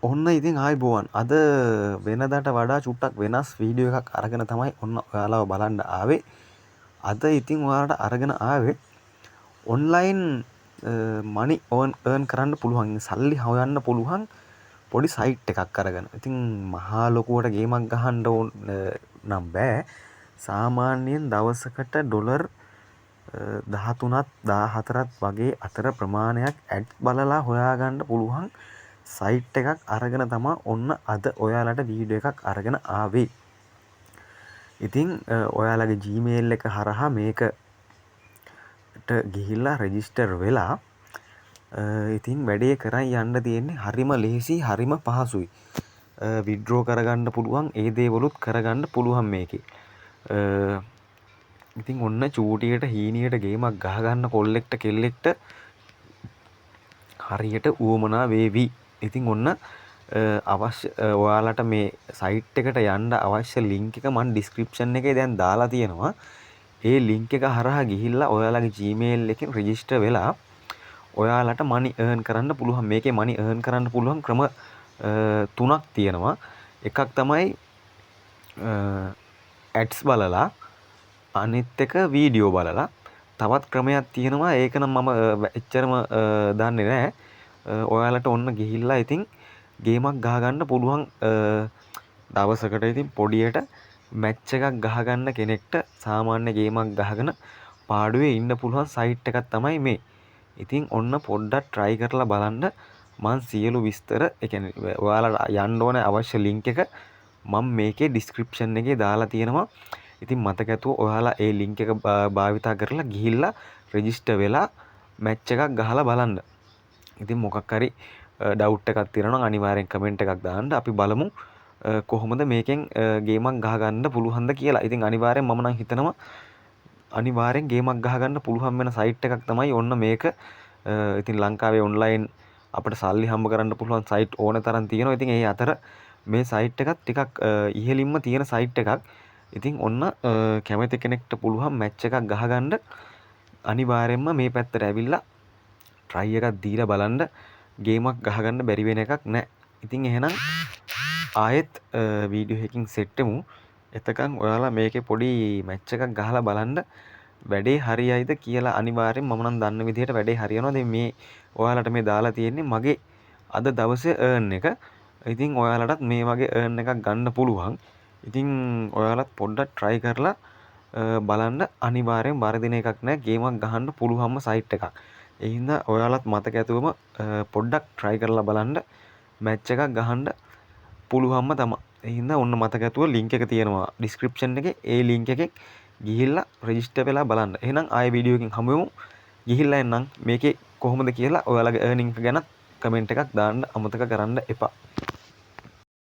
ඔන්න ඉතින් ආයිබෝවන්. අද වෙනදාට වඩා චුට්ටක් වෙනස් වීඩියෝ එකක් අරගෙන තමයි ඔන්න ඔයාලව බලන්න ආවේ. අද ඉතින් ඔයාලට අරගෙන ආවේ ඔන්ලයින් මනි earn කරන්න පුළුවන්, සල්ලි හොයන්න පුළුවන් පොඩි සයිට් එකක් අරගෙන. ඉතින් මහා ලොකුවට ගේමක් ගහන්න ඕන නම් බෑ. සාමාන්‍යයෙන් දවසකට ඩොලර් 13ත් 14ත් වගේ අතර ප්‍රමාණයක් ඇඩ් බලලා හොයාගන්න පුළුවන් සයිට් එකක් අරගෙන තමයි ඔන්න අද ඔයාලට වීඩියෝ එකක් අරගෙන ආවේ. ඉතින් ඔයාලගේ Gmail එක හරහා මේකට ගිහිල්ලා රෙජිස්ටර් වෙලා ඉතින් වැඩේ කරන් යන්න තියෙන්නේ හරිම ලේසි, හරිම පහසුයි. විත්ඩ්‍රෝ කරගන්න පුළුවන්, ඒ දේවලුත් කරගන්න පුළුවන් මේකේ. ඉතින් ඔන්න චූටියට හීනියට ගේමක් ගහගන්න කොල්ලෙක්ට කෙල්ලෙක්ට හරියට උවමනා වේවි. ඉතින් ඔන්න අවශ්‍ය ඔයාලට මේ සයිට් එකට යන්න අවශ්‍ය ලින්ක් එක මම ඩිස්ක්‍රිප්ෂන් එකේ දැන් දාලා තියෙනවා. ඒ ලින්ක් එක හරහා ගිහිල්ලා ඔයාලගේ Gmail එකෙන් රෙජිස්ටර් වෙලා ඔයාලට මනි earn කරන්න පුළුවන්. මේකේ මනි earn කරන්න පුළුවන් ක්‍රම තුනක් තියෙනවා. එකක් තමයි ඇඩ්ස් බලලා, අනිත් එක වීඩියෝ බලලා. තවත් ක්‍රමයක් තියෙනවා. ඒක නම් මම එච්චරම දන්නේ නැහැ. ඔයාලට ඔන්න ගිහිල්ලා ඉතින් ගේමක් ගහගන්න පුළුවන්. දවසකට ඉතින් පොඩියට මැච් එකක් ගහගන්න කෙනෙක්ට සාමාන්‍ය ගේමක් ගහගෙන පාඩුවේ ඉන්න පුළුවන් සයිට් එකක් තමයි මේ. ඉතින් ඔන්න පොඩ්ඩක් try කරලා බලන්න. මම සියලු විස්තර, ඒ කියන්නේ ඔයාලට යන්න ඕන අවශ්‍ය link එක මම මේකේ description එකේ දාලා තියෙනවා. ඉතින් මතක ඇතුව ඔයාලා ඒ link එක භාවිතා කරලා ගිහිල්ලා register වෙලා මැච් එකක් ගහලා බලන්න. ඉතින් මොකක් හරි ඩවුට් එකක් තියෙනවා නම් අනිවාර්යෙන් කමෙන්ට් එකක් දාන්න. අපි බලමු කොහොමද මේකෙන් ගේමක් ගහගන්න පුළුවන්ද කියලා. ඉතින් අනිවාර්යෙන් මම නම් හිතනවා අනිවාර්යෙන් ගේමක් ගහගන්න පුළුවන් වෙන සයිට් එකක් තමයි ඔන්න මේක. ඉතින් ලංකාවේ ඔන්ලයින් අපිට සල්ලි හම්බ කරන්න පුළුවන් සයිට් ඕන තරම් තියෙනවා. ඉතින් ඒ අතර මේ සයිට් එකත් ටිකක් ඉහළින්ම තියෙන සයිට් එකක්. ඉතින් ඔන්න කැමති කෙනෙක්ට පුළුවන් මැච් එකක් ගහගන්න අනිවාර්යෙන්ම මේ පැත්තට ඇවිල්ලා try එකක් දීලා බලන්න. ගේමක් ගහගන්න බැරි වෙන එකක් නැහැ. ඉතින් එහෙනම් ආයෙත් වීඩියෝ එකකින් සෙට් වෙමු. එතකන් ඔයාලා මේකේ පොඩි මැච් එකක් ගහලා බලන්න වැඩේ හරියයිද කියලා. අනිවාර්යෙන් මම නම් දන්න විදිහට වැඩේ හරියනවා. දැන් මේ ඔයාලට මේ දාලා තියෙන්නේ මගේ අද දවසේ earn එක. ඉතින් ඔයාලටත් මේ වගේ earn එකක් ගන්න පුළුවන්. ඉතින් ඔයාලත් පොඩ්ඩක් try කරලා බලන්න. අනිවාර්යෙන් වරදින එකක් නෑ. ගේමක් ගහන්න පුළුවන්ම සයිට් එකක්. ඒ හින්දා ඔයාලත් මතක ඇතුවම පොඩ්ඩක් try කරලා බලන්න. මැච් එකක් ගහන්න පුළුවන්ම තමයි. ඒ හින්දා ඔන්න මතක ඇතුව link එක තියෙනවා description එකේ. ඒ link එකෙන් ගිහිල්ලා register වෙලා බලන්න. එහෙනම් ආයෙ වීඩියෝ එකකින් හමු වෙමු. ගිහිල්ලා එන්නම් මේකේ කොහොමද කියලා ඔයාලගේ earning එක ගැන කමෙන්ට් එකක් දාන්න අමතක කරන්න එපා.